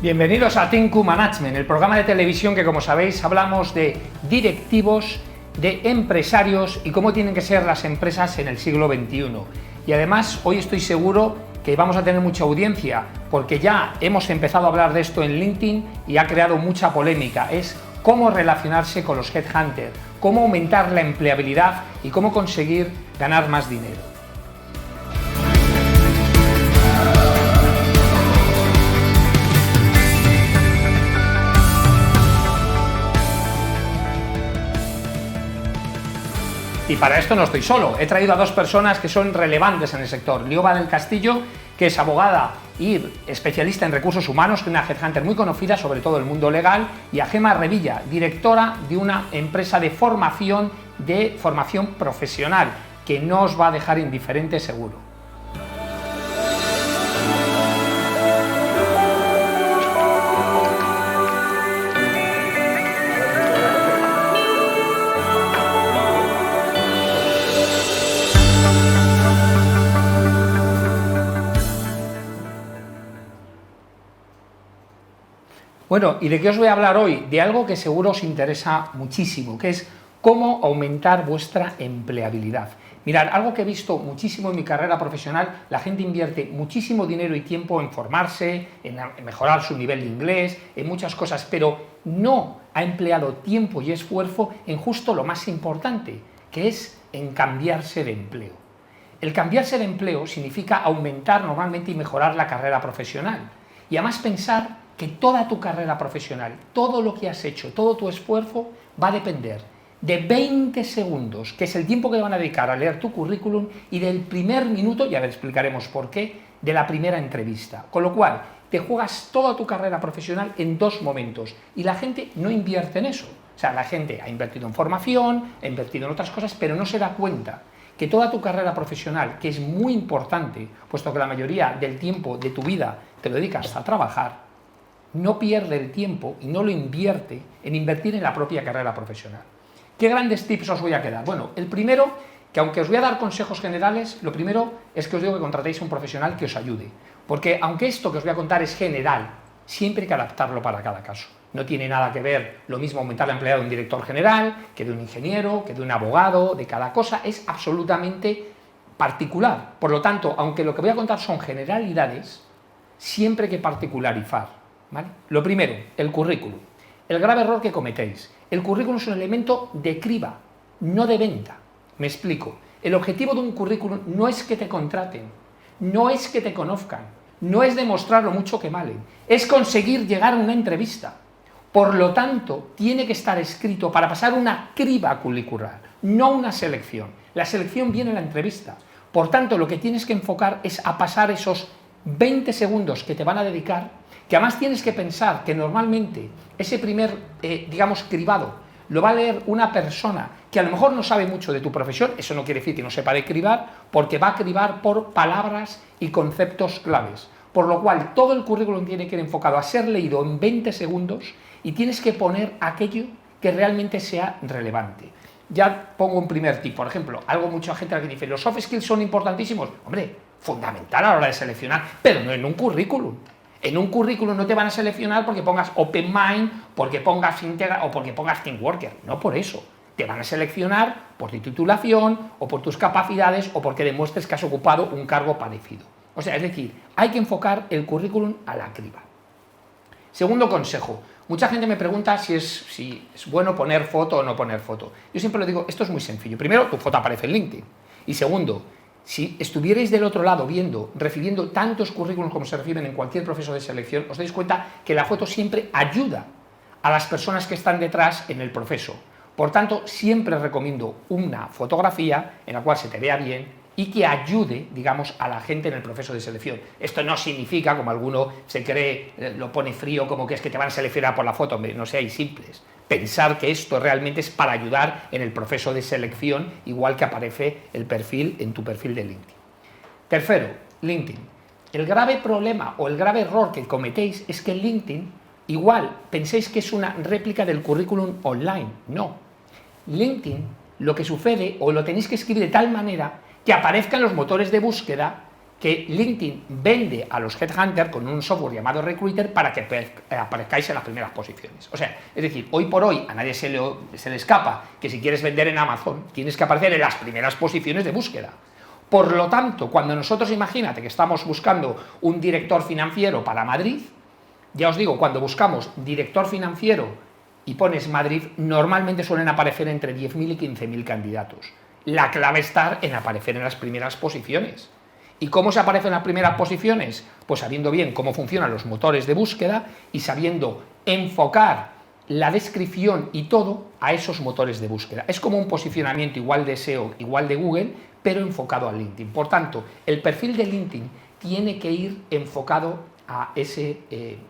Bienvenidos a Tinku Management, el programa de televisión que, como sabéis, hablamos de directivos, de empresarios y cómo tienen que ser las empresas en el siglo XXI. Y además, hoy estoy seguro que vamos a tener mucha audiencia, porque ya hemos empezado a hablar de esto en LinkedIn y ha creado mucha polémica. Es cómo relacionarse con los headhunters, cómo aumentar la empleabilidad y cómo conseguir ganar más dinero. Y para esto no estoy solo, he traído a dos personas que son relevantes en el sector. Lioba del Castillo, que es abogada y especialista en recursos humanos, una headhunter muy conocida, sobre todo en el mundo legal, y a Gemma Revilla, directora de una empresa de formación profesional, que no os va a dejar indiferentes seguro. Bueno, ¿y de qué os voy a hablar hoy? De algo que seguro os interesa muchísimo, que es cómo aumentar vuestra empleabilidad. Mirad, algo que he visto muchísimo en mi carrera profesional, la gente invierte muchísimo dinero y tiempo en formarse, en mejorar su nivel de inglés, en muchas cosas, pero no ha empleado tiempo y esfuerzo en justo lo más importante, que es en cambiarse de empleo. El cambiarse de empleo significa aumentar normalmente y mejorar la carrera profesional, y además pensar que toda tu carrera profesional, todo lo que has hecho, todo tu esfuerzo va a depender de 20 segundos, que es el tiempo que van a dedicar a leer tu currículum, y del primer minuto, y a ver, explicaremos por qué, de la primera entrevista. Con lo cual, te juegas toda tu carrera profesional en dos momentos, y la gente no invierte en eso. O sea, la gente ha invertido en formación, ha invertido en otras cosas, pero no se da cuenta que toda tu carrera profesional, que es muy importante, puesto que la mayoría del tiempo de tu vida te lo dedicas a trabajar, no pierde el tiempo y no lo invierte en invertir en la propia carrera profesional. ¿Qué grandes tips os voy a quedar? Bueno, el primero, que aunque os voy a dar consejos generales, lo primero es que os digo que contratéis a un profesional que os ayude, porque aunque esto que os voy a contar es general, siempre hay que adaptarlo para cada caso. No tiene nada que ver lo mismo aumentar la empleabilidad de un director general, que de un ingeniero, que de un abogado, de cada cosa, es absolutamente particular. Por lo tanto, aunque lo que voy a contar son generalidades, siempre hay que particularizar. ¿Vale? Lo primero, el currículum. El grave error que cometéis. El currículum es un elemento de criba, no de venta. Me explico. El objetivo de un currículum no es que te contraten, no es que te conozcan, no es demostrar lo mucho que valen, es conseguir llegar a una entrevista. Por lo tanto, tiene que estar escrito para pasar una criba curricular, no una selección. La selección viene en la entrevista. Por tanto, lo que tienes que enfocar es a pasar esos 20 segundos que te van a dedicar, que además tienes que pensar que normalmente ese primer, cribado lo va a leer una persona que a lo mejor no sabe mucho de tu profesión. Eso no quiere decir que no sepa de cribar, porque va a cribar por palabras y conceptos claves. Por lo cual, todo el currículum tiene que ir enfocado a ser leído en 20 segundos y tienes que poner aquello que realmente sea relevante. Ya pongo un primer tip, por ejemplo, algo mucha gente que dice, los soft skills son importantísimos. Hombre, fundamental a la hora de seleccionar, pero no en un currículum. En un currículum no te van a seleccionar porque pongas open mind, porque pongas íntegra o porque pongas team worker. No por eso. Te van a seleccionar por tu titulación o por tus capacidades o porque demuestres que has ocupado un cargo parecido. O sea, es decir, hay que enfocar el currículum a la criba. Segundo consejo. Mucha gente me pregunta si es bueno poner foto o no poner foto. Yo siempre le digo, esto es muy sencillo. Primero, tu foto aparece en LinkedIn. Y segundo, si estuvierais del otro lado recibiendo tantos currículums como se reciben en cualquier proceso de selección, os dais cuenta que la foto siempre ayuda a las personas que están detrás en el proceso. Por tanto, siempre recomiendo una fotografía en la cual se te vea bien y que ayude, a la gente en el proceso de selección. Esto no significa, como alguno se cree, lo pone frío, como que es que te van a seleccionar por la foto. Hombre, no seáis simples. Pensar que esto realmente es para ayudar en el proceso de selección, igual que aparece el perfil en tu perfil de LinkedIn. Tercero, LinkedIn. El grave problema o el grave error que cometéis es que LinkedIn, igual penséis que es una réplica del currículum online. No. LinkedIn, lo que sucede, o lo tenéis que escribir de tal manera que aparezcan los motores de búsqueda que LinkedIn vende a los headhunters con un software llamado Recruiter para que aparezcáis en las primeras posiciones. O sea, es decir, hoy por hoy a nadie se le escapa que si quieres vender en Amazon tienes que aparecer en las primeras posiciones de búsqueda. Por lo tanto, cuando nosotros, imagínate que estamos buscando un director financiero para Madrid, ya os digo, cuando buscamos director financiero y pones Madrid, normalmente suelen aparecer entre 10.000 y 15.000 candidatos. La clave está en aparecer en las primeras posiciones. ¿Y cómo se aparece en las primeras posiciones? Pues sabiendo bien cómo funcionan los motores de búsqueda y sabiendo enfocar la descripción y todo a esos motores de búsqueda. Es como un posicionamiento igual de SEO, igual de Google, pero enfocado a LinkedIn. Por tanto, el perfil de LinkedIn tiene que ir enfocado a ese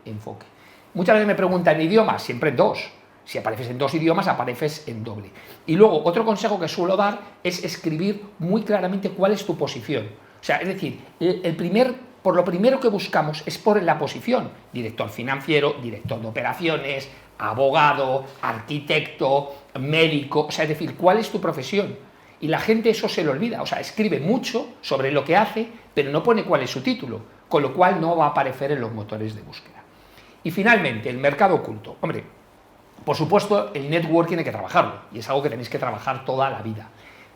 enfoque. Muchas veces me preguntan idiomas, siempre en dos. Si apareces en dos idiomas, apareces en doble. Y luego, otro consejo que suelo dar es escribir muy claramente cuál es tu posición. O sea, es decir, por lo primero que buscamos es por la posición. Director financiero, director de operaciones, abogado, arquitecto, médico. O sea, es decir, ¿cuál es tu profesión? Y la gente eso se le olvida. O sea, escribe mucho sobre lo que hace, pero no pone cuál es su título, con lo cual no va a aparecer en los motores de búsqueda. Y finalmente, el mercado oculto. Hombre, por supuesto, el networking hay que trabajarlo, y es algo que tenéis que trabajar toda la vida.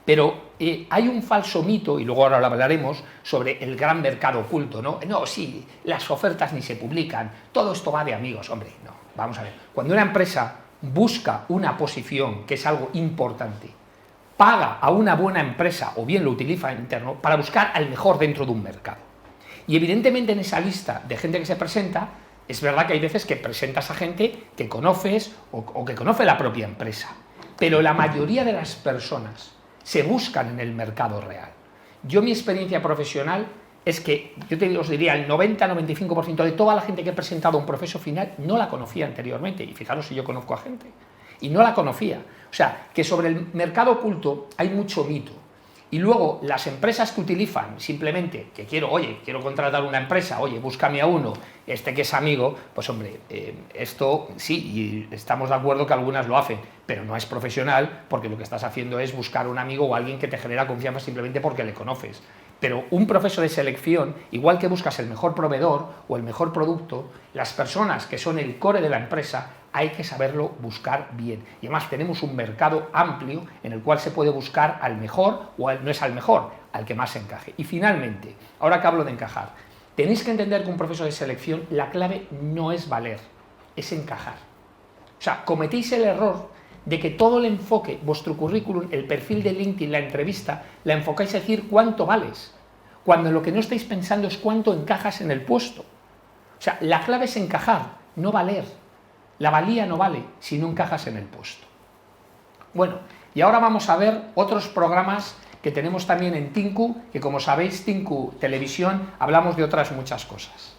Pero hay un falso mito, y luego ahora lo hablaremos, sobre el gran mercado oculto, ¿no? No, sí, las ofertas ni se publican, todo esto va de amigos. Hombre, no, vamos a ver. Cuando una empresa busca una posición, que es algo importante, paga a una buena empresa, o bien lo utiliza interno, para buscar al mejor dentro de un mercado. Y evidentemente en esa lista de gente que se presenta, es verdad que hay veces que presentas a gente que conoces o que conoce la propia empresa, pero la mayoría de las personas se buscan en el mercado real. Yo, mi experiencia profesional es que, os diría, el 90-95% de toda la gente que he presentado a un proceso final no la conocía anteriormente, y fijaros si yo conozco a gente, y no la conocía. O sea, que sobre el mercado oculto hay mucho mito. Y luego, las empresas que utilizan simplemente que quiero contratar una empresa, oye, búscame a uno, este que es amigo, pues hombre, esto sí, y estamos de acuerdo que algunas lo hacen, pero no es profesional, porque lo que estás haciendo es buscar un amigo o alguien que te genera confianza simplemente porque le conoces. Pero un proceso de selección, igual que buscas el mejor proveedor o el mejor producto, las personas que son el core de la empresa hay que saberlo buscar bien. Y además tenemos un mercado amplio en el cual se puede buscar al mejor, o no es al mejor, al que más se encaje. Y finalmente, ahora que hablo de encajar, tenéis que entender que un proceso de selección, la clave no es valer, es encajar. O sea, cometéis el error de que todo el enfoque, vuestro currículum, el perfil de LinkedIn, la entrevista, la enfocáis a decir cuánto vales, cuando lo que no estáis pensando es cuánto encajas en el puesto. O sea, la clave es encajar, no valer. La valía no vale si no encajas en el puesto. Bueno, y ahora vamos a ver otros programas que tenemos también en Tinku, que como sabéis, Tinku Televisión, hablamos de otras muchas cosas.